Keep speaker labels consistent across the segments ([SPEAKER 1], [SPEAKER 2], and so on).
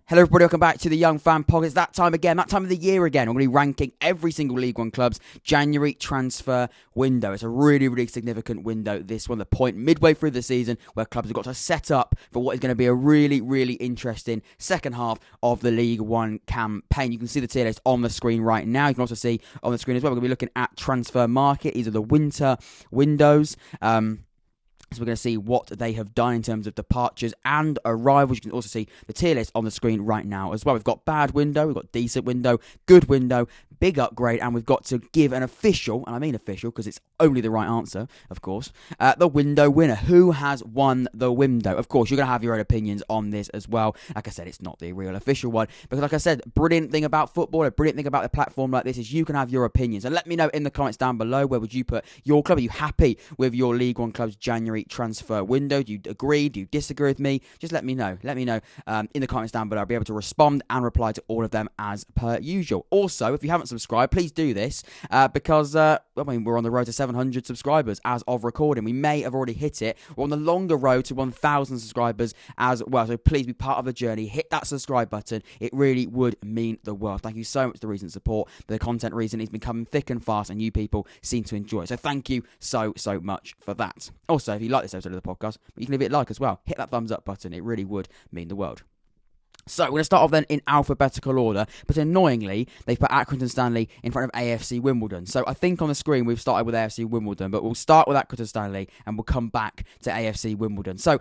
[SPEAKER 1] Hello everybody, welcome back to the Young Fan Podcast. It's that time again, that time of the year again. We're going to be ranking every single League One club's January transfer window. It's a really, really significant window, this one, the point midway through the season where clubs have got to set up for what is going to be a really, really interesting second half of the League One campaign. You can see the tier list on the screen right now. You can also see on the screen as well, we're going to be looking at transfer market. These are the winter windows. So we're going to see what they have done in terms of departures and arrivals. You can also see the tier list on the screen right now as well. We've got bad window, we've got decent window, good window, big upgrade, and we've got to give an official, and I mean official because it's only the right answer, of course, the window winner. Who has won the window? Of course, you're going to have your own opinions on this as well. Like I said, it's not the real official one. Because like I said, brilliant thing about football, a brilliant thing about a platform like this is you can have your opinions. And let me know in the comments down below, where would you put your club? Are you happy with your League One club's January transfer window? Do you agree? Do you disagree with me? Just let me know. Let me know in the comments down below. I'll be able to respond and reply to all of them as per usual. Also, if you haven't subscribed, please do this because we're on the road to 700 subscribers as of recording. We may have already hit it. We're on the longer road to 1,000 subscribers as well. So please be part of the journey. Hit that subscribe button. It really would mean the world. Thank you so much for the recent support. The content recently has been coming thick and fast, and you people seem to enjoy it. So thank you so much for that. Also, if you like this episode of the podcast, you can leave it a like as well. Hit that thumbs up button. It really would mean the world. So we're going to start off then in alphabetical order, but annoyingly, they've put Accrington Stanley in front of AFC Wimbledon. So I think on the screen we've started with AFC Wimbledon, but we'll start with Accrington Stanley and we'll come back to AFC Wimbledon. So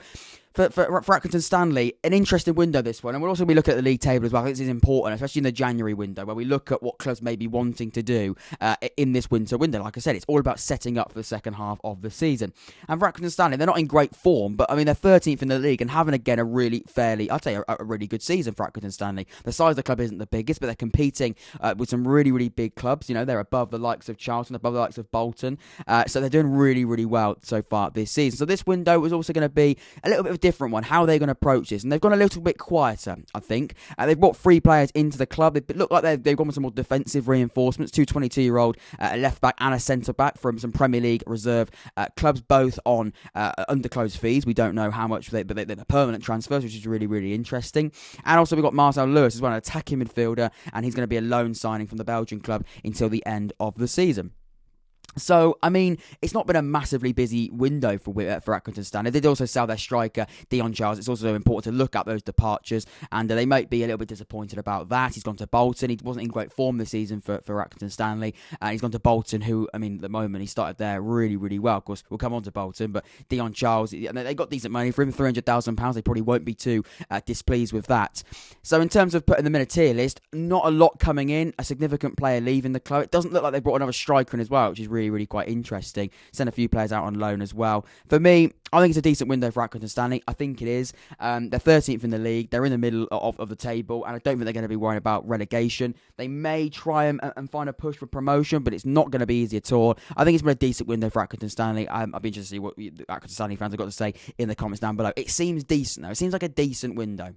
[SPEAKER 1] for Accrington Stanley, an interesting window this one, and we'll also be looking at the league table as well. I think this is important, especially in the January window, where we look at what clubs may be wanting to do in this winter window. Like I said, it's all about setting up for the second half of the season. And for Accrington Stanley, they're not in great form, but I mean, they're 13th in the league and having again a really I'd say a really good season for Accrington Stanley. The size of the club isn't the biggest, but they're competing with some really, really big clubs. You know, they're above the likes of Charlton, above the likes of Bolton. So they're doing really, really well so far this season. So this window was also going to be a little bit of a different one. How are they going to approach this? And they've gone a little bit quieter, I think. They've brought 3 players into the club. They look like they've gone with some more defensive reinforcements. 2 22-year-old left-back and a centre-back from some Premier League reserve clubs, both on under-closed fees. We don't know how much, but they're permanent transfers, which is really, really interesting. And also we've got Marcel Lewis as well, an attacking midfielder, and he's going to be a loan signing from the Belgian club until the end of the season. So, I mean, it's not been a massively busy window for Accrington Stanley. They did also sell their striker, Dion Charles. It's also important to look at those departures, and they might be a little bit disappointed about that. He's gone to Bolton. He wasn't in great form this season for Accrington Stanley, and he's gone to Bolton, who, I mean, at the moment, he started there really, really well. Of course, we'll come on to Bolton, but Dion Charles, they got decent money for him, £300,000. They probably won't be too displeased with that. So, in terms of putting them in a tier list, not a lot coming in, a significant player leaving the club. It doesn't look like they brought another striker in as well, which is really quite interesting. Sent a few players out on loan as well. For me, I think it's a decent window for Accrington Stanley. I think it is. They're 13th in the league. They're in the middle of the table, and I don't think they're going to be worrying about relegation. They may try and find a push for promotion, but it's not going to be easy at all. I think it's been a decent window for Accrington Stanley. I'll be interested to see what Accrington Stanley fans have got to say in the comments down below. It seems decent, though. It seems like a decent window.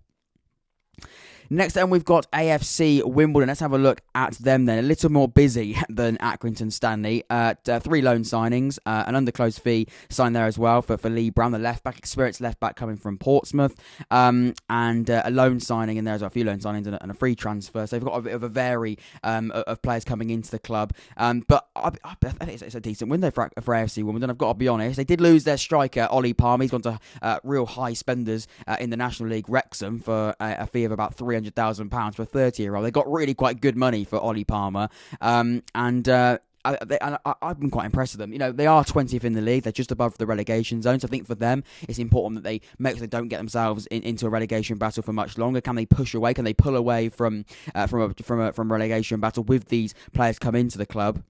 [SPEAKER 1] Next then, we've got AFC Wimbledon. Let's have a look at them then. A little more busy than Accrington Stanley. 3 loan signings, an underclosed fee signed there as well for Lee Brown, the left-back, experienced left-back coming from Portsmouth, and a loan signing in there as well, a few loan signings and a free transfer. So they've got a bit of a vary of players coming into the club. But I think it's a decent window for AFC Wimbledon. I've got to be honest. They did lose their striker, Ollie Palmer. He's gone to real high spenders in the National League, Wrexham, for a fee of about £300,000 for a 30-year-old. They got really quite good money for Ollie Palmer, and I've been quite impressed with them. You know, they are 20th in the league. They're just above the relegation zone. So I think for them, it's important that they make sure they don't get themselves into a relegation battle for much longer. Can they push away? Can they pull away from a relegation battle with these players come into the club?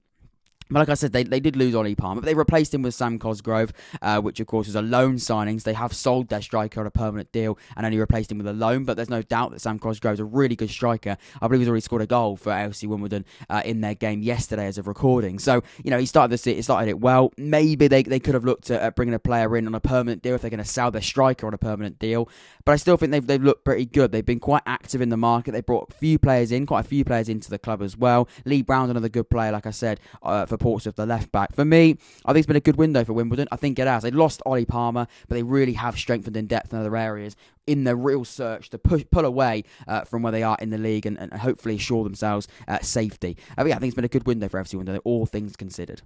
[SPEAKER 1] But like I said, they did lose Ollie Palmer, but they replaced him with Sam Cosgrove, which of course was a loan signing. So they have sold their striker on a permanent deal and only replaced him with a loan. But there's no doubt that Sam Cosgrove is a really good striker. I believe he's already scored a goal for AFC Wimbledon in their game yesterday as of recording. So, you know, he started it well. Maybe they could have looked at bringing a player in on a permanent deal if they're going to sell their striker on a permanent deal. But I still think they've looked pretty good. They've been quite active in the market. They brought quite a few players into the club as well. Lee Brown's another good player, like I said, for Portsmouth, the left back. For me, I think it's been a good window for Wimbledon. I think it has. They lost Ollie Palmer, but they really have strengthened in depth in other areas in their real search to pull away from where they are in the league and hopefully assure themselves safety. But yeah, I think it's been a good window for FC Wimbledon, all things considered.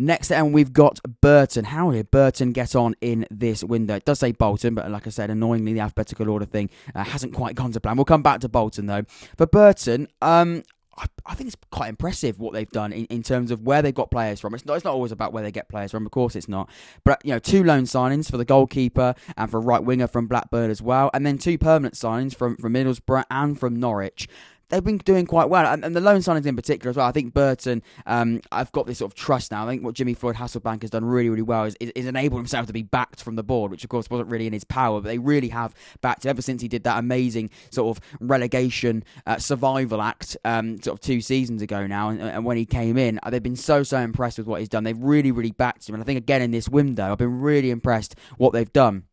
[SPEAKER 1] Next, and we've got Burton. How did Burton get on in this window? It does say Bolton, but like I said, annoyingly, the alphabetical order thing hasn't quite gone to plan. We'll come back to Bolton, though. For Burton, I think it's quite impressive what they've done in terms of where they got players from. It's not always about where they get players from, of course it's not. But, 2 loan signings for the goalkeeper and for a right winger from Blackburn as well. And then 2 permanent signings from Middlesbrough and from Norwich. They've been doing quite well, and the loan signings in particular as well. I think Burton, I've got this sort of trust now. I think what Jimmy Floyd Hasselbank has done really, really well is enable himself to be backed from the board, which of course wasn't really in his power, but they really have backed him ever since he did that amazing sort of relegation survival act sort of 2 seasons ago now, and when he came in, they've been so impressed with what he's done. They've really, really backed him, and I think again in this window, I've been really impressed what they've done.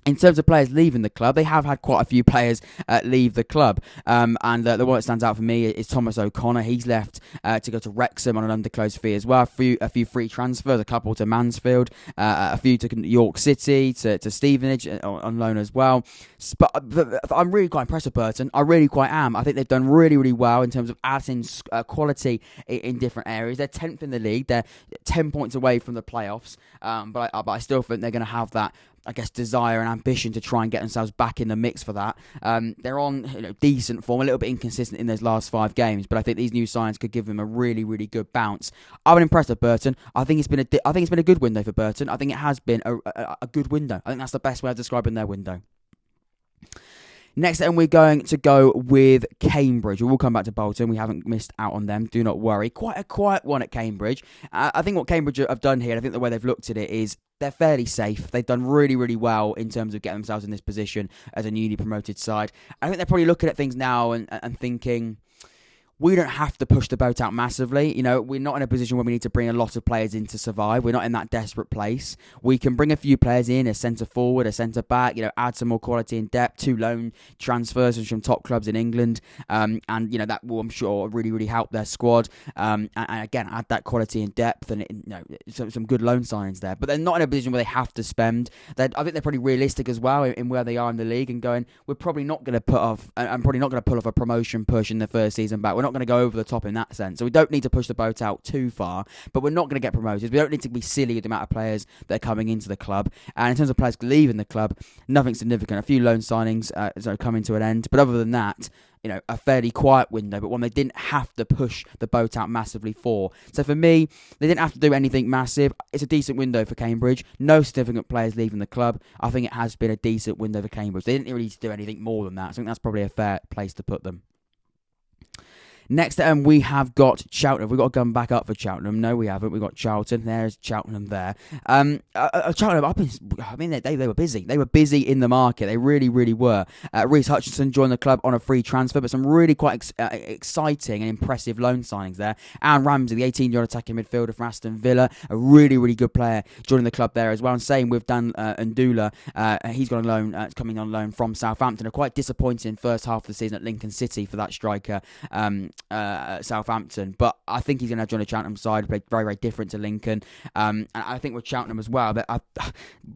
[SPEAKER 1] In terms of players leaving the club, they have had quite a few players leave the club. And the one that stands out for me is Thomas O'Connor. He's left to go to Wrexham on an underclosed fee as well. A few free transfers, a couple to Mansfield, a few to York City, to Stevenage on loan as well. But I'm really quite impressed with Burton. I really quite am. I think they've done really, really well in terms of adding quality in different areas. They're 10th in the league. They're 10 points away from the playoffs. But I still think they're going to have that, I guess, desire and ambition to try and get themselves back in the mix for that. They're on decent form, a little bit inconsistent in those last 5 games, but I think these new signs could give them a really, really good bounce. I've been impressed with Burton. I think it's been a good window for Burton. I think it has been a good window. I think that's the best way of describing their window. Next, then, we're going to go with Cambridge. We will come back to Bolton. We haven't missed out on them. Do not worry. Quite a quiet one at Cambridge. I think what Cambridge have done here, I think the way they've looked at it is they're fairly safe. They've done really, really well in terms of getting themselves in this position as a newly promoted side. I think they're probably looking at things now and thinking, we don't have to push the boat out massively. We're not in a position where we need to bring a lot of players in to survive. We're not in that desperate place. We can bring a few players in, a centre forward, a centre back, add some more quality and depth, 2 loan transfers from top clubs in England. And that will, I'm sure, really, really help their squad. And again, add that quality and depth and some good loan signings there. But they're not in a position where they have to spend. I think they're pretty realistic as well in where they are in the league and going, we're probably not going to pull off a promotion push in the first season back. We're not going to go over the top in that sense. So we don't need to push the boat out too far, but we're not going to get promoted. We don't need to be silly with the amount of players that are coming into the club. And in terms of players leaving the club, nothing significant. A few loan signings coming to an end. But other than that, a fairly quiet window, but one they didn't have to push the boat out massively for. So for me, they didn't have to do anything massive. It's a decent window for Cambridge. No significant players leaving the club. I think it has been a decent window for Cambridge. They didn't really need to do anything more than that. So I think that's probably a fair place to put them. Next, we have got Cheltenham. We've got to come back up for Cheltenham. No, we haven't. We've got Charlton. There's Cheltenham there. Cheltenham, they were busy. They were busy in the market. They really, really were. Reece Hutchinson joined the club on a free transfer, but some really quite exciting and impressive loan signings there. Aaron Ramsey, the 18-year-old attacking midfielder from Aston Villa, a really, really good player, joining the club there as well. And same with Dan Ndula. He's got a loan, coming on loan from Southampton. A quite disappointing first half of the season at Lincoln City for that striker. Southampton, but I think he's going to join the Cheltenham side, play very, very different to Lincoln. And I think with Cheltenham as well, what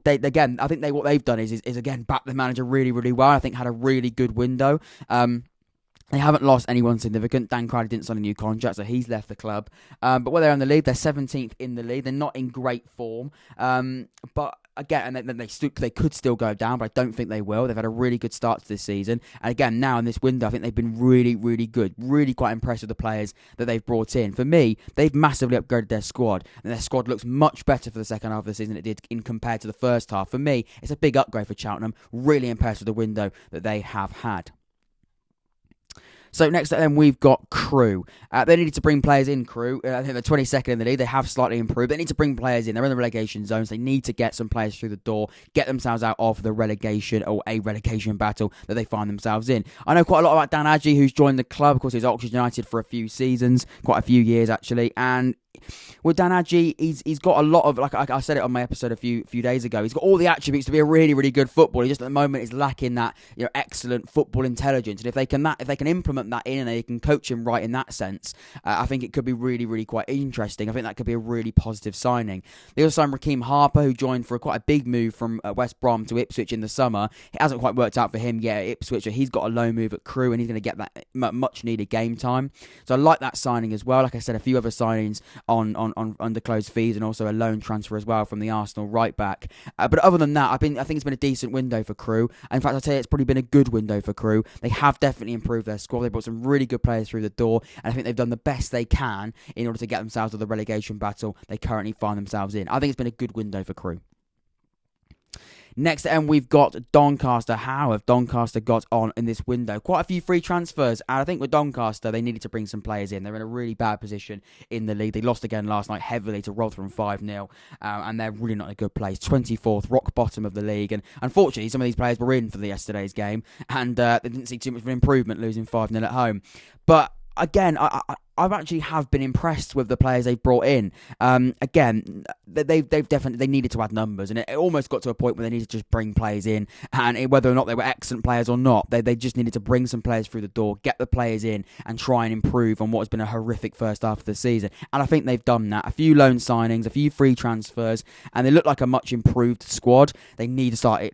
[SPEAKER 1] they've done is again back the manager really, really well. I think had a really good window. They haven't lost anyone significant. Dan Crowley didn't sign a new contract, so he's left the club. But where they're in the league, they're 17th in the league. They're not in great form. But again, and they could still go down, but I don't think they will. They've had a really good start to this season. And again, now in this window, I think they've been really, really good. Really quite impressed with the players that they've brought in. For me, they've massively upgraded their squad. And their squad looks much better for the second half of the season than it did compared to the first half. For me, it's a big upgrade for Cheltenham. Really impressed with the window that they have had. So next up then we've got Crewe. They needed to bring players in, Crewe. I think they're 22nd in the league. They have slightly improved. They need to bring players in. They're in the relegation zones. They need to get some players through the door, get themselves out of the relegation or a relegation battle that they find themselves in. I know quite a lot about Dan Adjie, who's joined the club. Of course, he was at Oxford United for a few seasons, quite a few years actually, and With Dan Adji, he's got a lot of, like I said it on my episode a few days ago, he's got all the attributes to be a really, really good footballer. He just at the moment is lacking that excellent football intelligence. And if they can implement that in and they can coach him right in that sense, I think it could be really, really quite interesting. I think that could be a really positive signing. They also signed Raheem Harper, who joined for quite a big move from West Brom to Ipswich in the summer. It hasn't quite worked out for him yet at Ipswich. He's got a loan move at Crewe and he's going to get that much needed game time. So I like that signing as well. Like I said, a few other signings on under closed fees and also a loan transfer as well from the Arsenal right back. But other than that, I think it's been a decent window for Crewe. In fact, I'd say it's probably been a good window for Crewe. They have definitely improved their squad. They brought some really good players through the door, and I think they've done the best they can in order to get themselves to the relegation battle they currently find themselves in. I think it's been a good window for Crewe. Next at end, we've got Doncaster. How have Doncaster got on in this window? Quite a few free transfers, and I think with Doncaster, they needed to bring some players in. They're in a really bad position in the league. They lost again last night heavily to Rotherham 5-0, and they're really not in a good place. 24th, rock bottom of the league, and unfortunately, some of these players were in for yesterday's game, and they didn't see too much of an improvement, losing 5-0 at home. But again, I've actually have been impressed with the players they've brought in. Again, they've definitely, they needed to add numbers, and it almost got to a point where they needed to just bring players in, and whether or not they were excellent players or not, they just needed to bring some players through the door, get the players in, and try and improve on what has been a horrific first half of the season. And I think they've done that. A few loan signings, a few free transfers, and they look like a much improved squad. They need to start it.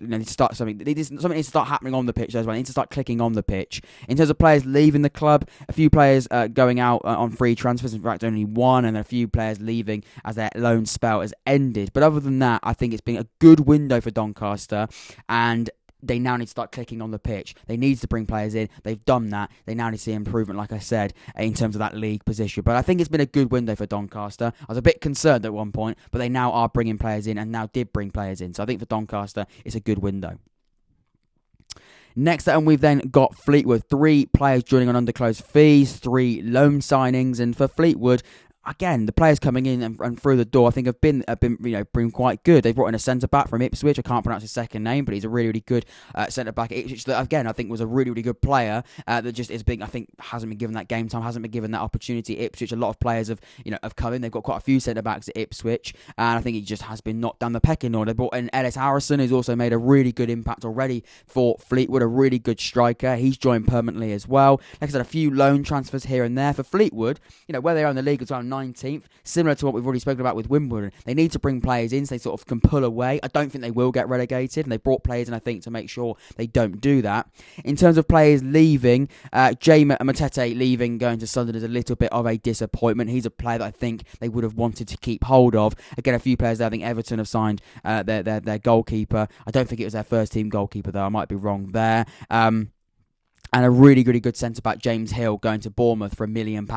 [SPEAKER 1] Something needs to start happening on the pitch as well. They need to start clicking on the pitch. In terms of players leaving the club, a few players going out on free transfers, in fact only one, and a few players leaving as their loan spell has ended. But other than that, I think it's been a good window for Doncaster, and they now need to start clicking on the pitch. They need to bring players in. They've done that. They now need to see improvement, like I said, in terms of that league position. But I think it's been a good window for Doncaster. I was a bit concerned at one point, but they now are bringing players in, and now did bring players in. So I think for Doncaster, it's a good window. Next, and we've then got Fleetwood. 3 players joining on undisclosed fees, 3 loan signings, and for Fleetwood, again, the players coming in and through the door, I think have been quite good. They've brought in a centre-back from Ipswich. I can't pronounce his second name, but he's a really, really good centre-back at Ipswich that, again, I think was a really, really good player that just is big. I think hasn't been given that game time, hasn't been given that opportunity at Ipswich. A lot of players have come in. They've got quite a few centre-backs at Ipswich, and I think he just has been knocked down the pecking order. They brought in Ellis Harrison, who's also made a really good impact already for Fleetwood, a really good striker. He's joined permanently as well. Like I said, a few loan transfers here and there. For Fleetwood, where they are in the league as well, 19th, similar to what we've already spoken about with Wimbledon. They need to bring players in so they sort of can pull away. I don't think they will get relegated, and they brought players in, I think, to make sure they don't do that. In terms of players leaving, Jay Matete leaving, going to Sunderland, is a little bit of a disappointment. He's a player that I think they would have wanted to keep hold of. Again, a few players there. I think Everton have signed their goalkeeper. I don't think it was their first team goalkeeper, though. I might be wrong there. And a really, really good centre-back, James Hill, going to Bournemouth for £1 million.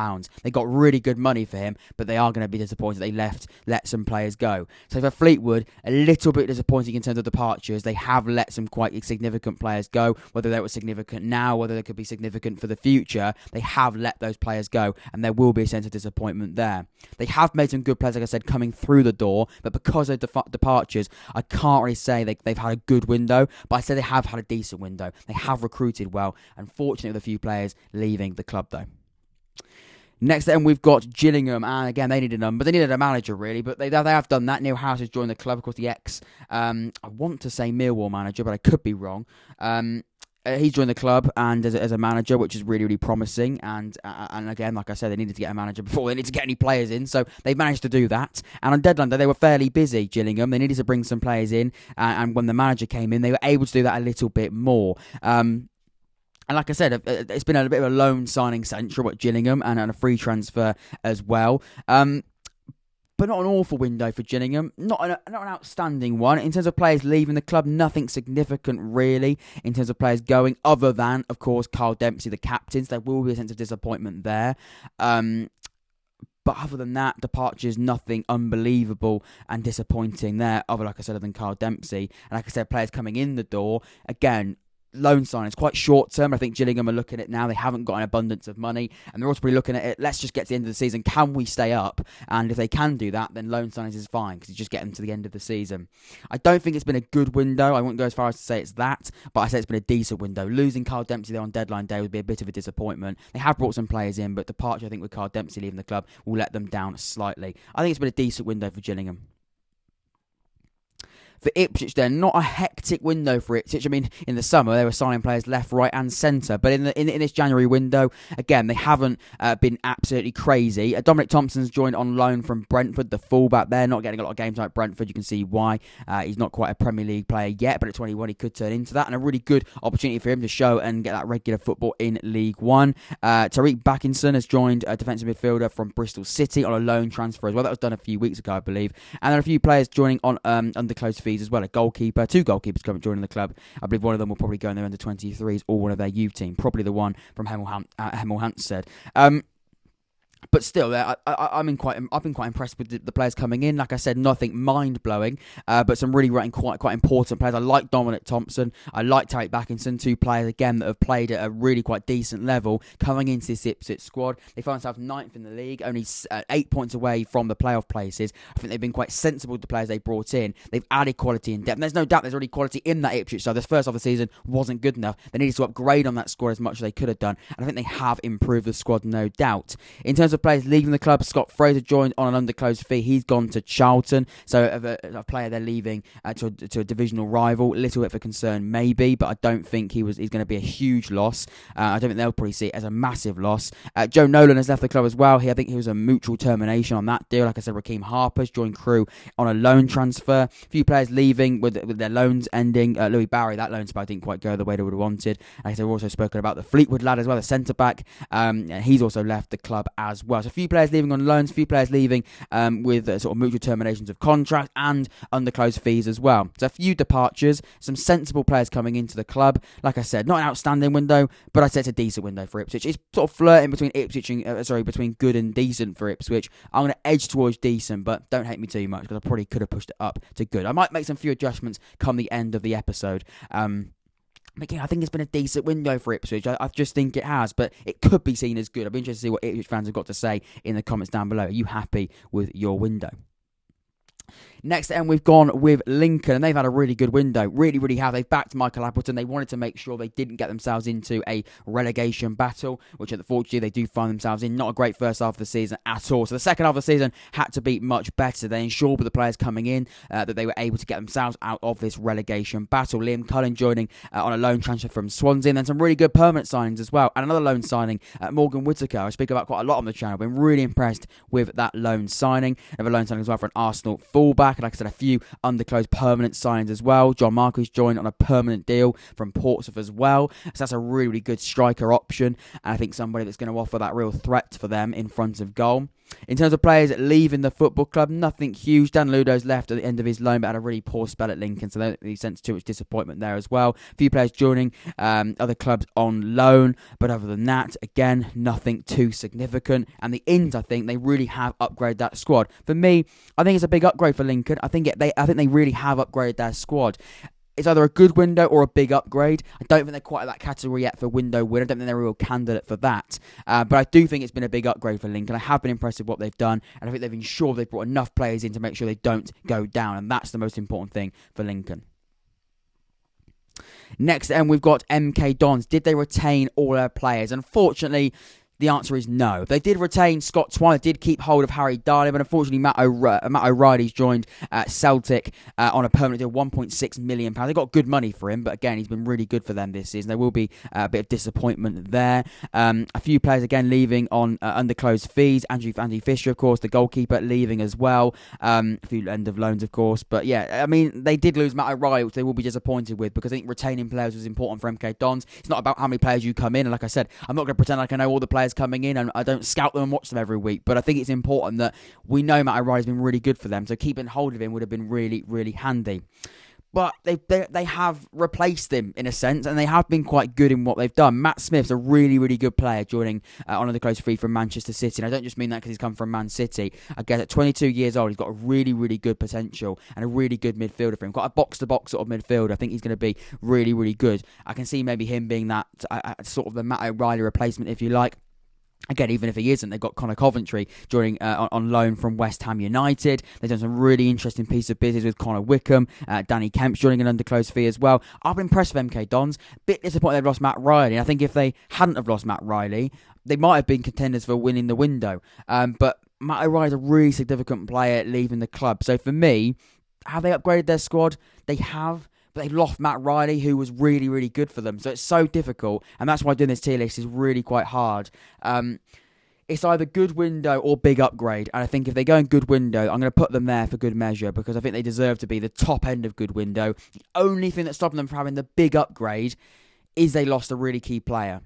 [SPEAKER 1] They got really good money for him, but they are going to be disappointed they let some players go. So for Fleetwood, a little bit disappointing in terms of departures. They have let some quite significant players go, whether they were significant now, whether they could be significant for the future. They have let those players go, and there will be a sense of disappointment there. They have made some good players, like I said, coming through the door, but because of departures, I can't really say they've had a good window, but I say they have had a decent window. They have recruited well. Unfortunately, with a few players leaving the club, though. Next, then, we've got Gillingham, and again, they needed a manager, really, but they have done that. Neil House has joined the club, of course, the I want to say Millwall manager, but I could be wrong. He's joined the club and as a manager, which is really, really promising. And again, like I said, they needed to get a manager before they needed to get any players in. So they managed to do that. And on deadline day, they were fairly busy, Gillingham. They needed to bring some players in. And when the manager came in, they were able to do that a little bit more. And like I said, it's been a bit of a loan signing central at Gillingham and a free transfer as well. But not an awful window for Gillingham. Not an outstanding one. In terms of players leaving the club, nothing significant really in terms of players going, other than, of course, Carl Dempsey, the captain. So there will be a sense of disappointment there. But other than that, departures, nothing unbelievable and disappointing there, other, like I said, other than Carl Dempsey. And like I said, players coming in the door, again, loan sign. It's quite short term. I think Gillingham are looking at it now. They haven't got an abundance of money, and they're also probably looking at it. Let's just get to the end of the season. Can we stay up? And if they can do that, then loan signings is fine because you just get them to the end of the season. I don't think it's been a good window. I wouldn't go as far as to say it's that, but I say it's been a decent window. Losing Carl Dempsey there on deadline day would be a bit of a disappointment. They have brought some players in, but departure, I think, with Carl Dempsey leaving the club will let them down slightly. I think it's been a decent window for Gillingham. For Ipswich then, not a hectic window for Ipswich. I mean, in the summer, they were signing players left, right and centre. But in this January window, again, they haven't been absolutely crazy. Dominic Thompson's joined on loan from Brentford, the fullback there. Not getting a lot of games like Brentford. You can see why. He's not quite a Premier League player yet, but at 21, he could turn into that. And a really good opportunity for him to show and get that regular football in League One. Tariq Backinson has joined a defensive midfielder from Bristol City on a loan transfer as well. That was done a few weeks ago, I believe. And then a few players joining on under close fees as well. A goalkeeper, two goalkeepers coming joining the club. I believe one of them will probably go in their under 23s or one of their youth team. Probably the one from Hemel Hampstead. But still, I've been quite impressed with the players coming in. Like I said, nothing mind-blowing, but some really quite important players. I like Dominic Thompson. I like Tariq Backinson, two players, again, that have played at a really quite decent level coming into this Ipswich squad. They found themselves 9th in the league, only 8 points away from the playoff places. I think they've been quite sensible with the players they brought in. They've added quality and depth. And there's no doubt there's already quality in that Ipswich side. This first half of the season wasn't good enough. They needed to upgrade on that squad as much as they could have done. And I think they have improved the squad, no doubt. In terms of players leaving the club, Scott Fraser joined on an underclosed fee. He's gone to Charlton, so a player they're leaving to a divisional rival. A little bit of a concern, maybe, but I don't think he's going to be a huge loss. I don't think they'll probably see it as a massive loss. Joe Nolan has left the club as well. I think he was a mutual termination on that deal. Like I said, Raheem Harper's joined Crewe on a loan transfer. A few players leaving with their loans ending. Louis Barry, that loan spell didn't quite go the way they would have wanted. Like I said, we've also spoken about the Fleetwood lad as well, the centre back. He's also left the club as well. So a few players leaving on loans, a few players leaving with sort of mutual terminations of contract and underclosed fees as well. So a few departures, some sensible players coming into the club. Like I said, not an outstanding window, but I'd say it's a decent window for Ipswich. It's sort of flirting between Ipswich and between good and decent for Ipswich. I'm going to edge towards decent, but don't hate me too much because I probably could have pushed it up to good. I might make some few adjustments come the end of the episode. Again, I think it's been a decent window for Ipswich. I just think it has, but it could be seen as good. I'd be interested to see what Ipswich fans have got to say in the comments down below. Are you happy with your window? Next, then, we've gone with Lincoln, and they've had a really good window. Really, really have. They've backed Michael Appleton. They wanted to make sure they didn't get themselves into a relegation battle, which unfortunately they do find themselves in. Not a great first half of the season at all. So the second half of the season had to be much better. They ensured with the players coming in that they were able to get themselves out of this relegation battle. Liam Cullen joining on a loan transfer from Swansea, and then some really good permanent signings as well. And another loan signing, Morgan Whittaker. I speak about quite a lot on the channel. Been really impressed with that loan signing. Another loan signing as well for an Arsenal fullback. And like I said, a few underclosed permanent signings as well. John Marquis joined on a permanent deal from Portsmouth as well. So that's a really, really good striker option. And I think somebody that's going to offer that real threat for them in front of goal. In terms of players leaving the football club, nothing huge. Dan Ludo's left at the end of his loan, but had a really poor spell at Lincoln, so they don't sense too much disappointment there as well. A few players joining other clubs on loan, but other than that, again, nothing too significant. And the ins, I think, they really have upgraded that squad. For me, I think it's a big upgrade for Lincoln. I think they really have upgraded their squad. It's either a good window or a big upgrade. I don't think they're quite at that category yet for window win. I don't think they're a real candidate for that. But I do think it's been a big upgrade for Lincoln. I have been impressed with what they've done, and I think they've ensured they've brought enough players in to make sure they don't go down, and that's the most important thing for Lincoln. Next, then, we've got MK Dons. Did they retain all their players? Unfortunately, the answer is no. They did retain Scott Twine. They did keep hold of Harry Darley, but unfortunately Matt O'Reilly's joined Celtic on a permanent deal, £1.6 million. They got good money for him, but again, he's been really good for them this season. There will be a bit of disappointment there. A few players again leaving on underclosed fees. Andy Fisher, of course, the goalkeeper, leaving as well. A few end of loans, of course. But yeah, I mean, they did lose Matt O'Reilly, which they will be disappointed with, because I think retaining players was important for MK Dons. It's not about how many players you come in, and like I said, I'm not going to pretend like I know all the players coming in, and I don't scout them and watch them every week, but I think it's important that we know Matt O'Reilly's been really good for them, so keeping hold of him would have been really, really handy. But they have replaced him in a sense, and they have been quite good in what they've done. Matt Smith's a really, really good player joining on the close free from Manchester City. And I don't just mean that because he's come from Man City. I guess at 22 years old, he's got a really, really good potential and a really good midfielder for him. Got a box-to-box sort of midfield. I think he's going to be really, really good. I can see maybe him being that sort of the Matt O'Reilly replacement, if you like. Again, even if he isn't, they've got Connor Coventry joining on loan from West Ham United. They've done some really interesting piece of business with Connor Wycombe. Danny Kemp's joining an under close fee as well. I've been impressed with MK Dons. Bit disappointed they've lost Matt Riley. I think if they hadn't have lost Matt Riley, they might have been contenders for winning the window. But Matt O'Reilly's a really significant player leaving the club. So for me, have they upgraded their squad? They have. But they lost Matt Riley, who was really, really good for them. So it's so difficult. And that's why doing this tier list is really quite hard. It's either good window or big upgrade. And I think if they go in good window, I'm going to put them there for good measure because I think they deserve to be the top end of good window. The only thing that's stopping them from having the big upgrade is they lost a really key player.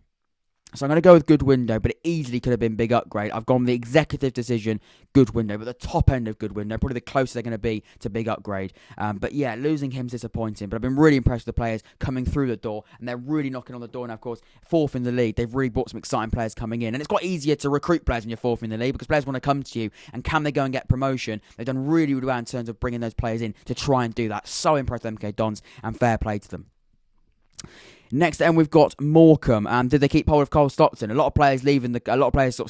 [SPEAKER 1] So I'm going to go with good window, but it easily could have been big upgrade. I've gone with the executive decision, good window, but the top end of good window, probably the closest they're going to be to big upgrade. But yeah, losing him's disappointing, but I've been really impressed with the players coming through the door, and they're really knocking on the door now, of course. Fourth in the league, they've really brought some exciting players coming in, and it's quite easier to recruit players when you're fourth in the league because players want to come to you, and can they go and get promotion? They've done really, really well in terms of bringing those players in to try and do that. So impressed with MK Dons, and fair play to them. Next, then we've got Morecambe. Did they keep hold of Cole Stockton? A lot of players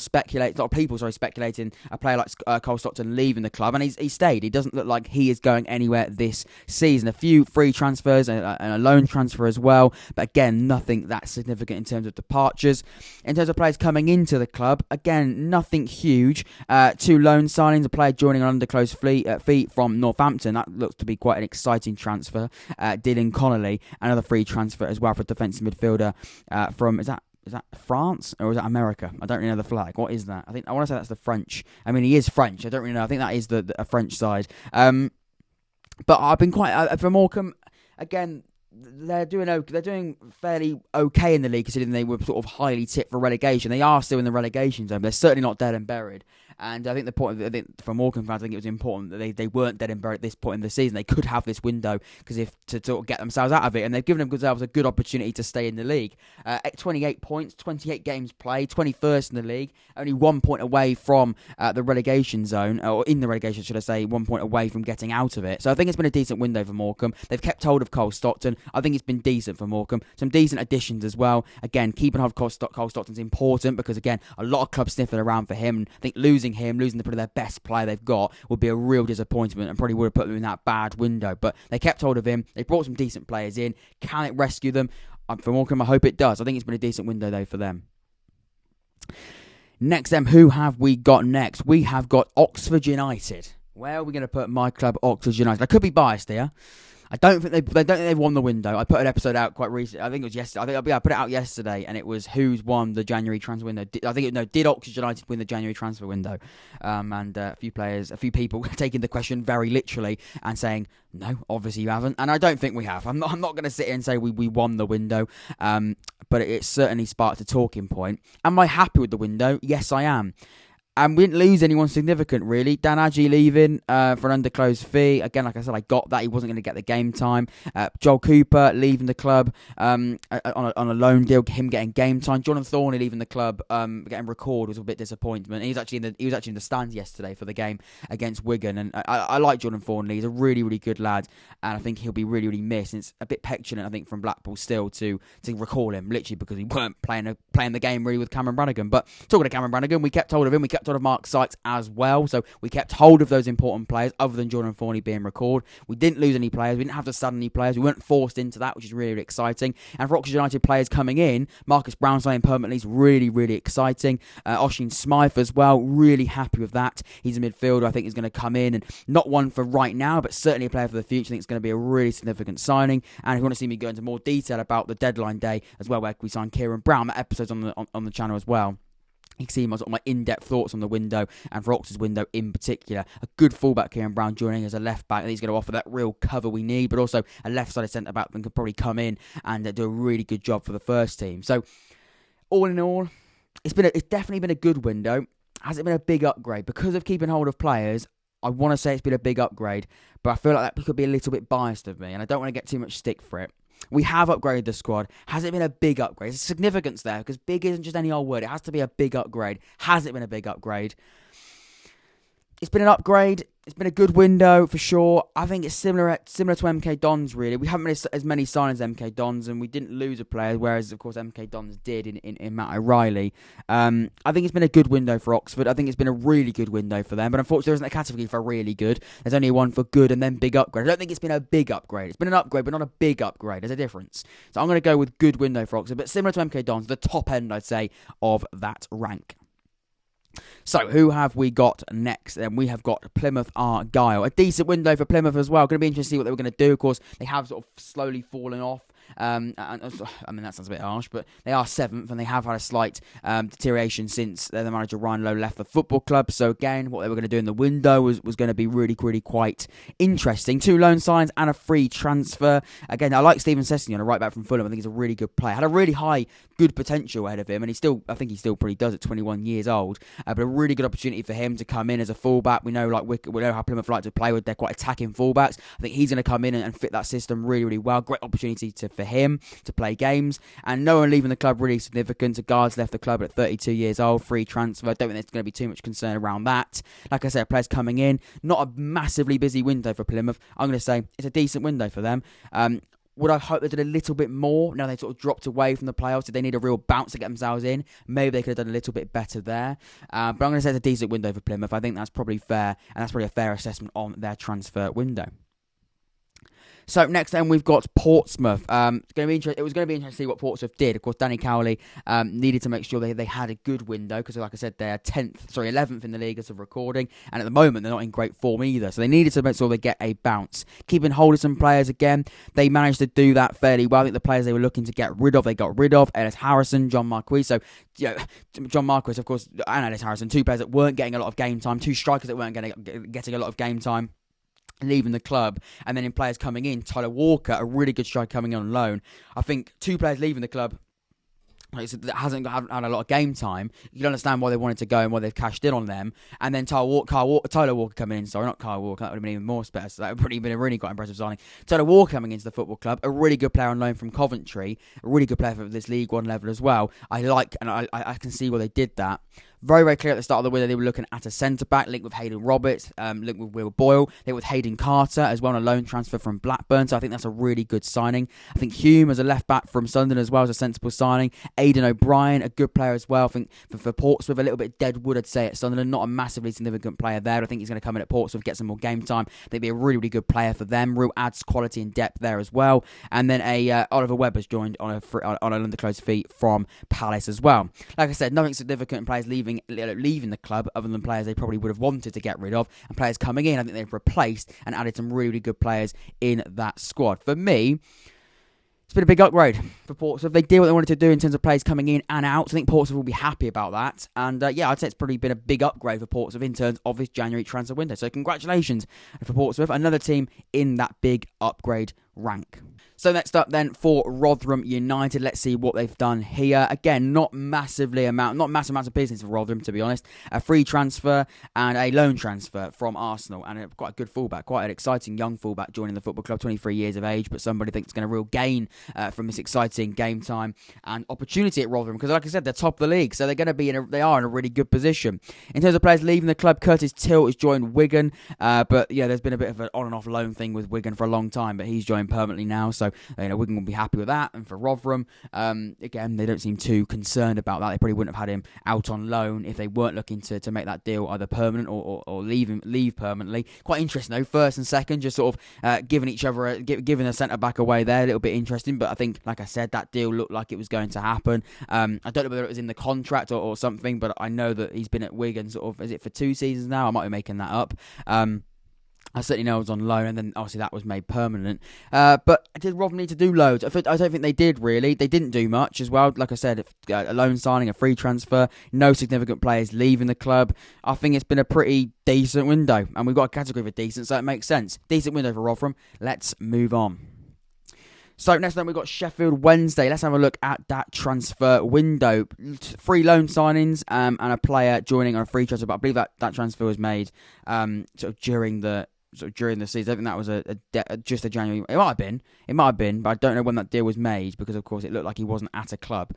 [SPEAKER 1] speculating a player like Cole Stockton leaving the club, and he stayed. He doesn't look like he is going anywhere this season. A few free transfers and a loan transfer as well, but again, nothing that significant in terms of departures. In terms of players coming into the club, again, nothing huge. 2 loan signings, a player joining on under close fee from Northampton. That looks to be quite an exciting transfer. Dylan Connolly, another free transfer as well for defensive midfielder from is that France or is that America? I don't really know the flag. What is that? I want to say that's the French. I mean, he is French. I don't really know. I think that is a French side. But I've been quite for Morecambe again. They're doing fairly okay in the league considering they were sort of highly tipped for relegation. They are still in the relegation zone, but they're certainly not dead and buried. And I think for Morecambe fans, I think it was important that they weren't dead and buried at this point in the season. They could have this window because to sort of get themselves out of it, and they've given themselves a good opportunity to stay in the league. 28 points, 28 games played, 21st in the league, only 1 point away from the relegation zone, or in the relegation, should I say, 1 point away from getting out of it. So I think it's been a decent window for Morecambe. They've kept hold of Cole Stockton. I think it's been decent for Morecambe. Some decent additions as well. Again, keeping hold of Cole Stockton's important because, again, a lot of clubs sniffing around for him. I think losing probably their best player they've got, would be a real disappointment and probably would have put them in that bad window. But they kept hold of him. They brought some decent players in. Can it rescue them? For Morecambe, I hope it does. I think it's been a decent window, though, for them. Next, who have we got next? We have got Oxford United. Where are we going to put my club, Oxford United? I could be biased here. I don't think they've won the window. I put an episode out quite recently. I think it was yesterday. I put it out yesterday, and it was who's won the January transfer window. Did Oxford United win the January transfer window? And a few people taking the question very literally and saying no, obviously you haven't. And I don't think we have. I'm not going to sit here and say we won the window. But it certainly sparked a talking point. Am I happy with the window? Yes, I am. And we didn't lose anyone significant, really. Dan Adjie leaving for an underclosed fee. Again, like I said, I got that. He wasn't going to get the game time. Joel Cooper leaving the club on a loan deal, him getting game time. Jonathan Thornley leaving the club, getting recalled was a bit disappointment. He was actually in the stands yesterday for the game against Wigan. And I like Jonathan Thornley. He's a really, really good lad. And I think he'll be really, really missed. And it's a bit petulant, I think, from Blackpool still to recall him, literally because he weren't playing the game really with Cameron Brannigan. But talking to Cameron Brannigan, we kept hold of him. We kept hold of Mark Sykes as well, so we kept hold of those important players other than Jordan Thornley being recalled. We didn't lose any players, we didn't have to sell any players, we weren't forced into that, which is really, really exciting. And for Oxford United players coming in, Marcus Brown signing permanently is really, really exciting. Oisin Smythe as well, really happy with that. He's a midfielder I think is going to come in, and not one for right now, but certainly a player for the future. I think it's going to be a really significant signing. And if you want to see me go into more detail about the deadline day as well, where we signed Kieran Brown, that episode's on the channel as well. You can see my in-depth thoughts on the window, and for Oxford's window in particular. A good fullback, Kieran Brown, joining as a left-back. And he's going to offer that real cover we need, but also a left-sided centre-back that could probably come in and do a really good job for the first team. So, all in all, it's definitely been a good window. Has it been a big upgrade? Because of keeping hold of players, I want to say it's been a big upgrade, but I feel like that could be a little bit biased of me, and I don't want to get too much stick for it. We have upgraded the squad. Has it been a big upgrade? There's significance there, because big isn't just any old word. It has to be a big upgrade. Has it been a big upgrade? It's been an upgrade. It's been a good window for sure. I think it's similar to MK Dons, really. We haven't made as many signings as MK Dons, and we didn't lose a player, whereas, of course, MK Dons did in Matt O'Reilly. I think it's been a good window for Oxford. I think it's been a really good window for them, but unfortunately there isn't a category for really good. There's only one for good and then big upgrade. I don't think it's been a big upgrade. It's been an upgrade, but not a big upgrade. There's a difference. So I'm going to go with good window for Oxford, but similar to MK Dons, the top end, I'd say, of that rank. So, who have we got next? Then we have got Plymouth Argyle. A decent window for Plymouth as well. Going to be interesting to see what they were going to do. Of course, they have sort of slowly fallen off. I mean, that sounds a bit harsh, but they are 7th and they have had a slight deterioration since their manager Ryan Lowe left the football club. So again, what they were going to do in the window was going to be really quite interesting. 2 loan signs and a free transfer. Again, I like Stephen Sessegnon, a right back from Fulham. I think he's a really good player. Had a really high, good potential ahead of him, and I think he still pretty does at 21 years old. But a really good opportunity for him to come in as a fullback. We know how Plymouth like to play with their quite attacking fullbacks. I think he's going to come in and fit that system really well. Great opportunity for him to play games, and no one leaving the club really significant. A guard's left the club at 32 years old, free transfer. I don't think there's going to be too much concern around that. Like I said, players coming in, not a massively busy window for Plymouth. I'm going to say it's a decent window for them. Would I hope they did a little bit more? Now they sort of dropped away from the playoffs. Did they need a real bounce to get themselves in? Maybe they could have done a little bit better there. But I'm going to say it's a decent window for Plymouth. I think that's probably fair, and that's probably a fair assessment on their transfer window. So next then we've got Portsmouth. It was going to be interesting to see what Portsmouth did. Of course, Danny Cowley needed to make sure they had a good window, because like I said, they're 11th in the league as of recording, and at the moment they're not in great form either. So they needed to make sure they get a bounce. Keeping hold of some players again, they managed to do that fairly well. I think the players they were looking to get rid of, they got rid of. Ellis Harrison, John Marquis. So John Marquis, of course, and Ellis Harrison, 2 players that weren't getting a lot of game time, 2 strikers that weren't getting a lot of game time, leaving the club. And then in players coming in, Tyler Walker, a really good striker coming in on loan. I think 2 players leaving the club that haven't had a lot of game time. You can understand why they wanted to go and why they've cashed in on them. And then Tyler Walker coming in. Sorry, not Kyle Walker. That would have been even more special. So that would have been a really quite impressive signing. Tyler Walker coming into the football club, a really good player on loan from Coventry, a really good player for this League One level as well. I can see why they did that. Very clear at the start of the window, they were looking at a centre-back, linked with Hayden Roberts, linked with Will Boyle, linked with Hayden Carter as well, on a loan transfer from Blackburn, so I think that's a really good signing. I think Hume as a left-back from Sunderland as well is a sensible signing. Aidan O'Brien, a good player as well. I think for Portsmouth, a little bit dead wood, I'd say, at Sunderland. Not a massively significant player there. I think he's going to come in at Portsmouth, get some more game time. I think he'd be a really good player for them. Real adds quality and depth there as well. And then Oliver Webb has joined on a under-closed fee from Palace as well. Like I said, nothing significant in players leaving the club other than players they probably would have wanted to get rid of, and players coming in. I think they've replaced and added some really good players in that squad. For me, it's been a big upgrade for Portsmouth. They did what they wanted to do in terms of players coming in and out. So I think Portsmouth will be happy about that. And I'd say it's probably been a big upgrade for Portsmouth in terms of this January transfer window. So congratulations for Portsmouth, another team in that big upgrade rank. So next up then for Rotherham United, let's see what they've done here. Again, not massive amounts of business for Rotherham, to be honest. A free transfer and a loan transfer from Arsenal, and quite a good fullback, quite an exciting young fullback joining the football club, 23 years of age, but somebody thinks going to real gain from this exciting game time and opportunity at Rotherham, because like I said, they're top of the league, so they are in a really good position. In terms of players leaving the club, Curtis Till has joined Wigan, but there's been a bit of an on and off loan thing with Wigan for a long time, but he's joined permanently now, so Wigan will be happy with that. And for Rotherham, again, they don't seem too concerned about that. They probably wouldn't have had him out on loan if they weren't looking to make that deal either permanent or leave permanently. Quite interesting though, first and second, just sort of giving a centre back away there, a little bit interesting. But I think, like I said, that deal looked like it was going to happen. I don't know whether it was in the contract or something, but I know that he's been at Wigan is it for 2 seasons now? I might be making that up. I certainly know it was on loan, and then obviously that was made permanent. But did Rotherham need to do loads? I don't think they did, really. They didn't do much as well. Like I said, a loan signing, a free transfer, no significant players leaving the club. I think it's been a pretty decent window, and we've got a category for decent, so it makes sense. Decent window for Rotherham. Let's move on. So next up we've got Sheffield Wednesday. Let's have a look at that transfer window. 3 loan signings and a player joining on a free transfer. But I believe that transfer was made during the season. I think that was just a January. It might have been, but I don't know when that deal was made because of course it looked like he wasn't at a club.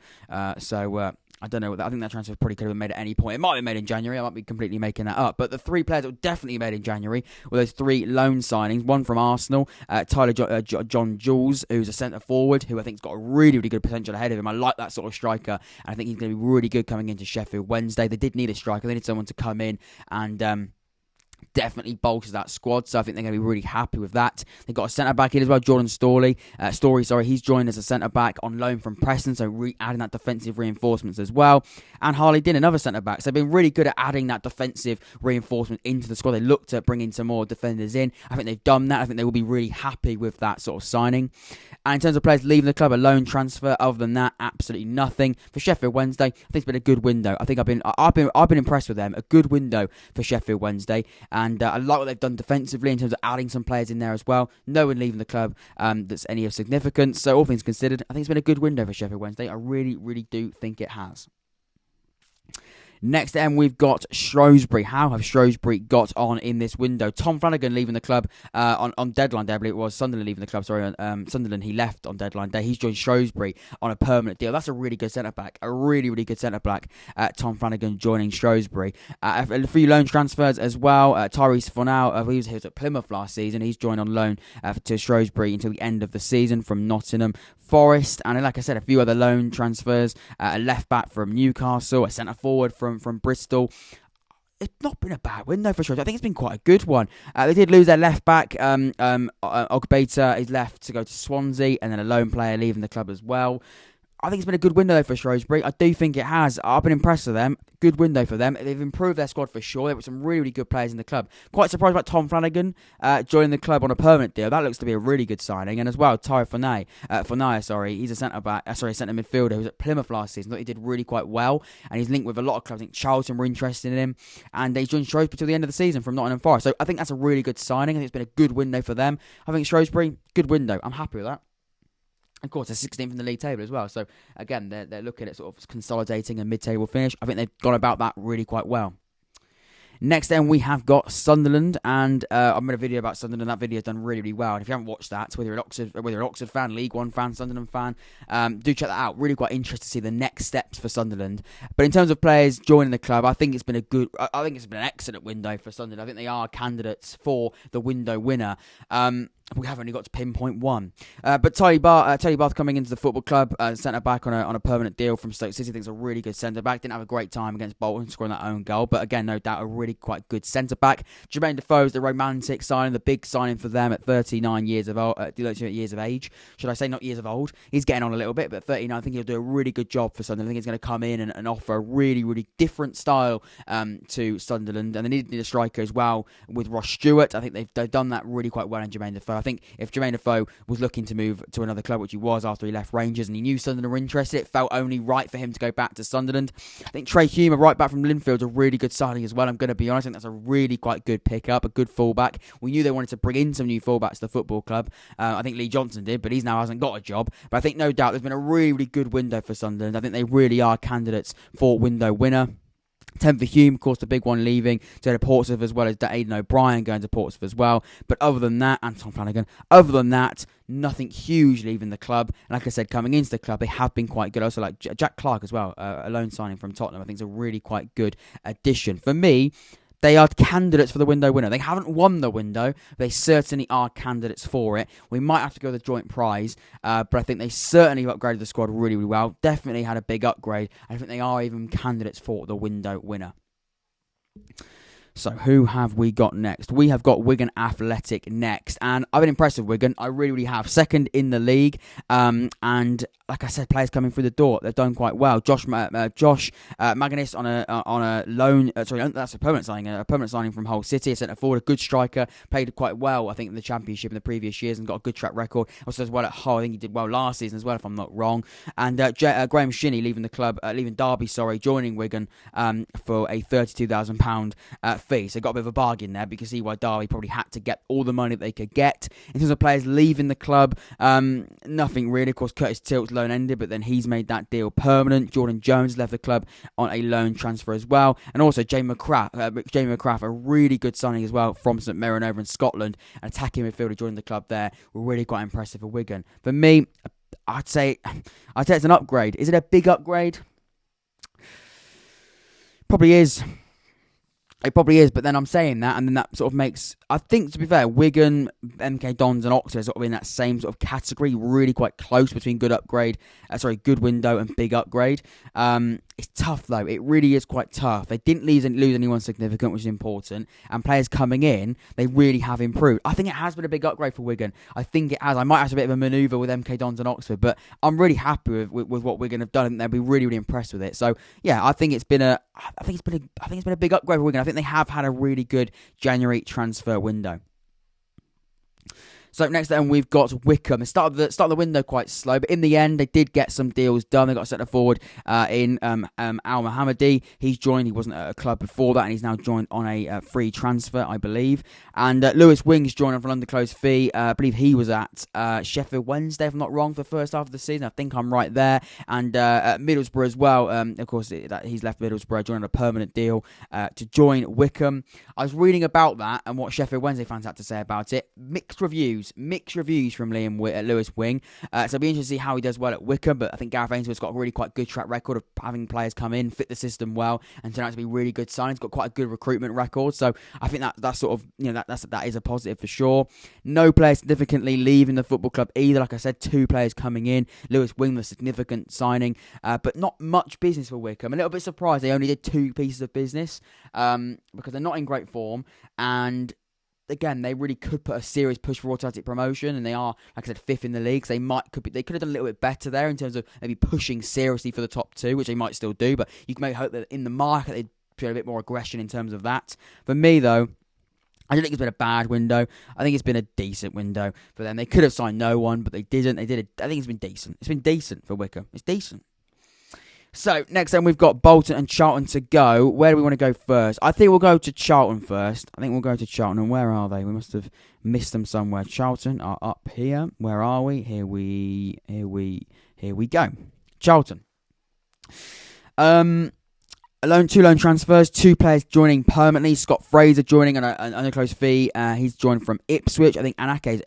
[SPEAKER 1] I don't know. I think that transfer probably could have been made at any point. It might have been made in January. I might be completely making that up. But the 3 players that were definitely made in January were those 3 loan signings. One from Arsenal, Tyler John Jules, who's a centre forward, who I think has got a really, really good potential ahead of him. I like that sort of striker, and I think he's going to be really good coming into Sheffield Wednesday. They did need a striker. They need someone to come in and definitely bolsters that squad, so I think they're going to be really happy with that. They've got a centre-back in as well, Jordan Story. He's joined as a centre-back on loan from Preston, so adding that defensive reinforcements as well. And Harley Dean, another centre-back. So they've been really good at adding that defensive reinforcement into the squad. They look to bring in some more defenders in. I think they've done that. I think they will be really happy with that sort of signing. And in terms of players leaving the club, a loan transfer. Other than that, absolutely nothing. For Sheffield Wednesday, I think it's been a good window. I think I've been impressed with them. A good window for Sheffield Wednesday. And I like what they've done defensively in terms of adding some players in there as well. No one leaving the club that's any of significance. So all things considered, I think it's been a good window for Sheffield Wednesday. I really, really do think it has. Next, we've got Shrewsbury. How have Shrewsbury got on in this window? Tom Flanagan leaving the club on deadline day. I believe it was Sunderland leaving the club. Sunderland, he left on deadline day. He's joined Shrewsbury on a permanent deal. That's a really good centre-back. A really, really good centre-back. Tom Flanagan joining Shrewsbury. A few loan transfers as well. Tyrese Fornal, he was at Plymouth last season. He's joined on loan to Shrewsbury until the end of the season from Nottingham Forest. And like I said, a few other loan transfers. A left-back from Newcastle. A centre-forward from Bristol. It's not been a bad window for Shrewsbury. I think it's been quite a good one. They did lose their left-back. Ogbeta is left to go to Swansea, and then a loan player leaving the club as well. I think it's been a good window though for Shrewsbury. I do think it has. I've been impressed with them. Good window for them. They've improved their squad for sure. There were some really, really good players in the club. Quite surprised about Tom Flanagan joining the club on a permanent deal. That looks to be a really good signing. And as well, Ty Fornay, he's a centre midfielder who was at Plymouth last season. I thought he did really quite well, and he's linked with a lot of clubs. I think Charlton were interested in him, and he's joined Shrewsbury till the end of the season from Nottingham Forest. So I think that's a really good signing. I think it's been a good window for them. I think Shrewsbury, good window. I'm happy with that. Of course, they're 16th in the league table as well. So, again, they're looking at sort of consolidating a mid-table finish. I think they've gone about that really quite well. Next, then, we have got Sunderland, and I made a video about Sunderland. That video's done really, really well. And if you haven't watched that, whether you're an Oxford fan, League One fan, Sunderland fan, do check that out. Really quite interested to see the next steps for Sunderland. But in terms of players joining the club, I think it's been an excellent window for Sunderland. I think they are candidates for the window winner. We have only got to pinpoint one. But Tony Bath coming into the football club, centre-back on a permanent deal from Stoke City. I think it's a really good centre-back. Didn't have a great time against Bolton, scoring that own goal. But again, no doubt, a really quite good centre-back. Jermaine Defoe's the romantic signing, the big signing for them at 39 years of age. Should I say not years of old? He's getting on a little bit, but 39, I think he'll do a really good job for Sunderland. I think he's going to come in and offer a really, really different style to Sunderland. And they need a striker as well with Ross Stewart. I think they've done that really quite well in Jermaine Defoe. I think if Jermaine Defoe was looking to move to another club, which he was after he left Rangers, and he knew Sunderland were interested, it felt only right for him to go back to Sunderland. I think Trey Hume, right back from Linfield's a really good signing as well. I'm going to be honest, I think that's a really quite good pickup, a good fullback. We knew they wanted to bring in some new fullbacks to the football club. I think Lee Johnson did, but he now hasn't got a job. But I think no doubt there's been a really, really good window for Sunderland. I think they really are candidates for window winner. 10 for Hume, of course, the big one leaving to go to Portsmouth, as well as Aidan O'Brien going to Portsmouth as well. But other than that, and Tom Flanagan, nothing huge leaving the club. And like I said, coming into the club, they have been quite good. Also, like Jack Clark as well, a loan signing from Tottenham, I think is a really quite good addition. For me, they are candidates for the window winner. They haven't won the window. They certainly are candidates for it. We might have to go with the joint prize, but I think they certainly upgraded the squad really, really well. Definitely had a big upgrade. I think they are even candidates for the window winner. So who have we got next? We have got Wigan Athletic next. And I've been impressed with Wigan. I really, really have. Second in the league. And like I said, players coming through the door. They've done quite well. Josh Magennis on a loan. That's a permanent signing. A permanent signing from Hull City. A centre forward, a good striker. Played quite well, I think, in the Championship in the previous years and got a good track record. Also as well at Hull. I think he did well last season as well, if I'm not wrong. And Graham Shinney leaving the club, leaving Derby, joining Wigan for a £32,000 fee. So got a bit of a bargain there, because see why Derby probably had to get all the money that they could get. In terms of players leaving the club, nothing really. Of course, Curtis Tilt's loan ended, but then he's made that deal permanent. Jordan Jones left the club on a loan transfer as well. And also Jamie McCrath, a really good signing as well from St Mirren over in Scotland. An attacking midfielder joining the club there. Were really quite impressive for Wigan. For me, I'd say it's an upgrade. Is it a big upgrade? Probably is. It probably is, but then I'm saying that, and then that sort of makes... I think, to be fair, Wigan, MK Dons and Oxford are sort of in that same sort of category, really quite close between good window and big upgrade. It's tough, though. It really is quite tough. They didn't lose anyone significant, which is important, and players coming in, they really have improved. I think it has been a big upgrade for Wigan. I think it has. I might have a bit of a manoeuvre with MK Dons and Oxford, but I'm really happy with what Wigan have done, and they'll be really, really impressed with it. So, yeah, I think it's been a big upgrade for Wigan. I think they have had a really good January transfer window. So next then we've got Wycombe. They started the window quite slow, but in the end they did get some deals done. They got a centre forward in Al Mohammadi. He's joined. He wasn't at a club before that, and he's now joined on a free transfer, I believe. And Lewis Wing's joined on for an undisclosed fee. I believe he was at Sheffield Wednesday, if I'm not wrong, for the first half of the season. I think I'm right there. And at Middlesbrough as well. Of course, he's left Middlesbrough, joined on a permanent deal to join Wycombe. I was reading about that and what Sheffield Wednesday fans had to say about it. Mixed reviews from Lewis Wing. So it'll be interesting to see how he does well at Wycombe, but I think Gareth Ainsworth's got a really quite good track record of having players come in, fit the system well, and turn out to be really good signings. Got quite a good recruitment record, so I think that's sort of, that is a positive for sure. No players significantly leaving the football club either. Like I said, 2 players coming in. Lewis Wing, the significant signing, but not much business for Wycombe. A little bit surprised they only did 2 pieces of business because they're not in great form, and again, they really could put a serious push for automatic promotion, and they are, like I said, 5th in the league. So they could have done a little bit better there in terms of maybe pushing seriously for the top 2, which they might still do. But you can maybe hope that in the market they'd show a bit more aggression in terms of that. For me, though, I don't think it's been a bad window. I think it's been a decent window for them. They could have signed no one, but they didn't. I think it's been decent. It's been decent for Wycombe. It's decent. So, next then we've got Bolton and Charlton to go. Where do we want to go first? I think we'll go to Charlton first. And where are they? We must have missed them somewhere. Charlton are up here. Where are we? Here we go. Charlton. 2 loan transfers, 2 players joining permanently. Scott Fraser joining on an undisclosed fee. He's joined from Ipswich. I think Anike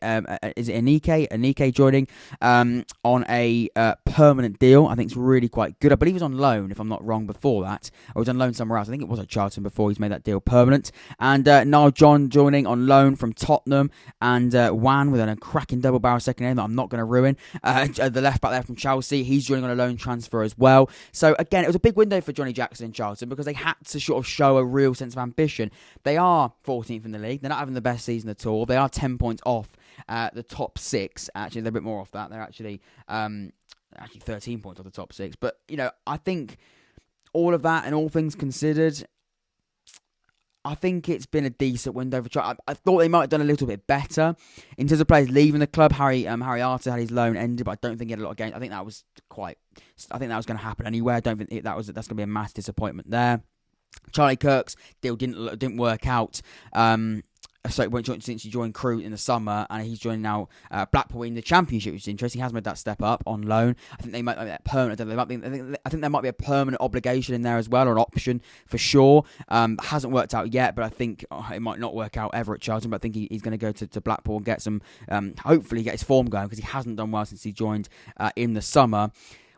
[SPEAKER 1] joining on a permanent deal. I think it's really quite good. I believe he was on loan, if I'm not wrong, before that. Or he was on loan somewhere else. I think it was at Charlton before he's made that deal permanent. And Niall John joining on loan from Tottenham. And Wan with a cracking double barrel second name that I'm not going to ruin. The left back there from Chelsea, he's joining on a loan transfer as well. So again, it was a big window for Johnny Jackson and Charlton because they had to sort of show a real sense of ambition. They are 14th in the league. They're not having the best season at all. They are 10 points off the top 6. Actually, they're a bit more off that. They're actually 13 points off the top 6. But, I think all of that and all things considered, I think it's been a decent window for Charlton. I thought they might have done a little bit better in terms of players leaving the club. Harry Arter had his loan ended, but I don't think he had a lot of games. I think that was going to happen anyway. I don't think that's going to be a mass disappointment there. Charlie Kirk's deal didn't work out. Since he joined Crewe in the summer, and he's joining now Blackpool in the Championship, which is interesting. He has made that step up on loan. I think they might make that permanent. I think there might be a permanent obligation in there as well, or an option for sure. Hasn't worked out yet, but I think it might not work out ever at Charlton. But I think he's going to go to Blackpool and get some, hopefully get his form going, because he hasn't done well since he joined in the summer.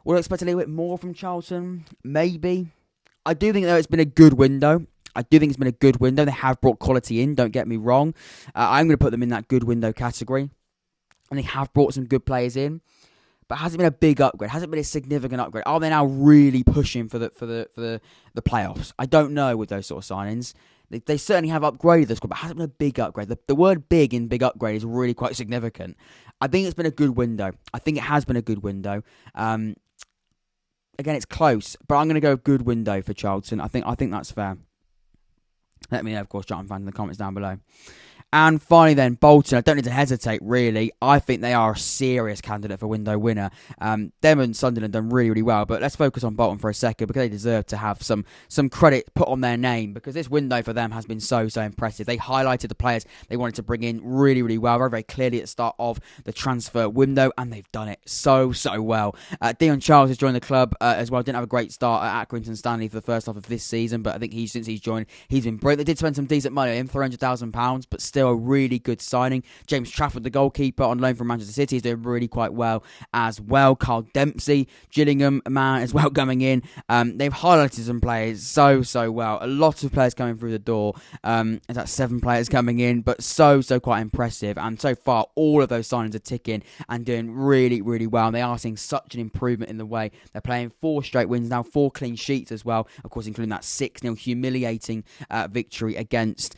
[SPEAKER 1] We'll expect a little bit more from Charlton, maybe. I do think, though, it's been a good window. They have brought quality in, don't get me wrong. I'm going to put them in that good window category. And they have brought some good players in. But has it been a big upgrade? Has it been a significant upgrade? Are they now really pushing for the playoffs? I don't know with those sort of signings. They certainly have upgraded the squad, but it hasn't been a big upgrade. The word big in big upgrade is really quite significant. I think it's been a good window. I think it has been a good window. Again, it's close, but I'm going to go good window for Charlton. I think that's fair. Let me know, of course, Charlton fans in the comments down below. And finally then, Bolton, I don't need to hesitate, really. I think they are a serious candidate for window winner. Them and Sunderland done really, really well. But let's focus on Bolton for a second, because they deserve to have some credit put on their name, because this window for them has been so impressive. They highlighted the players they wanted to bring in really, really well, very, very clearly at the start of the transfer window, and they've done it so well. Dion Charles has joined the club as well. Didn't have a great start at Accrington Stanley for the first half of this season, but I think since he's joined, he's been brilliant. They did spend some decent money on him, £300,000, but still a really good signing. James Trafford, the goalkeeper, on loan from Manchester City, is doing really quite well as well. Carl Dempsey, Gillingham, man, as well, coming in. They've highlighted some players so well. A lot of players coming through the door. There's that 7 players coming in, but so quite impressive. And so far, all of those signings are ticking and doing really, really well. And they are seeing such an improvement in the way they're playing. 4 straight wins now, 4 clean sheets as well. Of course, including that 6-0 humiliating victory against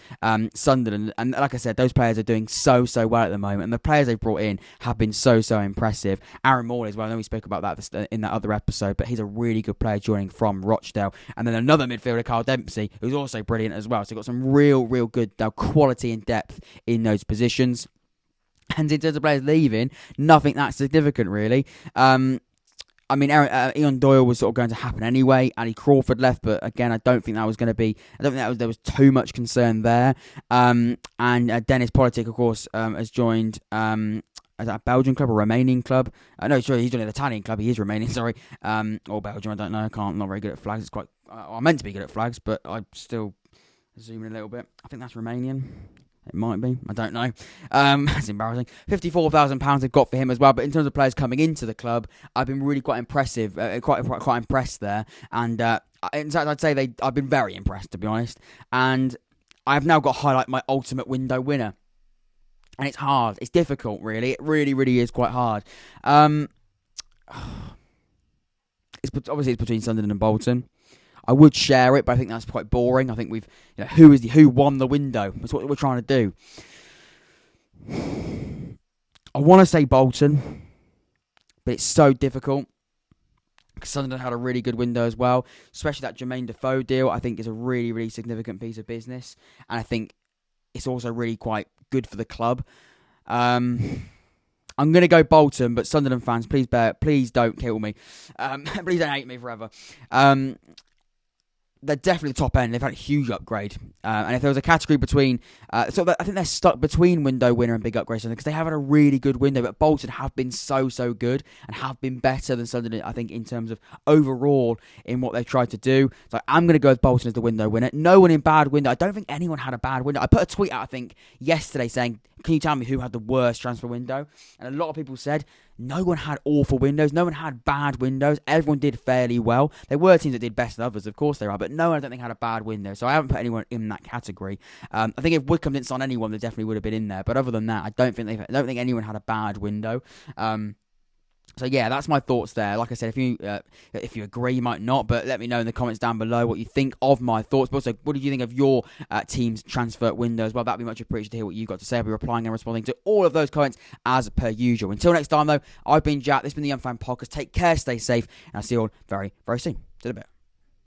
[SPEAKER 1] Sunderland. And like I said, those players are doing so well at the moment, and the players they've brought in have been so impressive. Aaron Morley as well, I know we spoke about that in that other episode, but he's a really good player joining from Rochdale. And then another midfielder, Carl Dempsey, who's also brilliant as well. So you've got some real good quality and depth in those positions. And in terms of players leaving, nothing that significant really. I mean, Ian Doyle was sort of going to happen anyway. Ali Crawford left, but again, I don't think that was going to be. I don't think there was too much concern there. And Dennis Politic, of course, has joined. Is that a Belgian club or Romanian club? No, sorry, he's joined an Italian club. He is Romanian, sorry, or Belgium. I don't know. I'm not very good at flags. It's quite. I'm meant to be good at flags, but I'm still zooming a little bit. I think that's Romanian. It might be. I don't know. That's embarrassing. £54,000 they've got for him as well. But in terms of players coming into the club, I've been really quite impressive. Quite impressed there. And in fact, I'd say I've been very impressed, to be honest. And I've now got to highlight my ultimate window winner. And it's hard. It's difficult, really. It really is quite hard. It's between Sunderland and Bolton. I would share it, but I think that's quite boring. I think who won the window? That's what we're trying to do. I want to say Bolton, but it's so difficult. Because Sunderland had a really good window as well, especially that Jermaine Defoe deal. I think is a really significant piece of business, and I think it's also really quite good for the club. I'm going to go Bolton, but Sunderland fans, please don't kill me. Please don't hate me forever. They're definitely the top end. They've had a huge upgrade. And if there was a category between... I think they're stuck between window winner and big upgrade, because they have had a really good window, but Bolton have been so good and have been better than Sunderland, I think, in terms of overall in what they've tried to do. So I'm going to go with Bolton as the window winner. No one in bad window. I don't think anyone had a bad window. I put a tweet out, I think, yesterday saying, can you tell me who had the worst transfer window? And a lot of people said... No one had awful windows. No one had bad windows. Everyone did fairly well. There were teams that did better than others, of course there are, but no one, I don't think, had a bad window. So I haven't put anyone in that category. I think if Wycombe didn't sign anyone, they definitely would have been in there. But other than that, I don't think anyone had a bad window. So yeah, that's my thoughts there. Like I said, if you agree, you might not, but let me know in the comments down below what you think of my thoughts. But also, what did you think of your team's transfer window as well? That'd be much appreciated to hear what you've got to say. I'll be replying and responding to all of those comments as per usual. Until next time, though, I've been Jack. This has been the Young Fan Podcast. Take care, stay safe, and I'll see you all very soon. See you in a bit.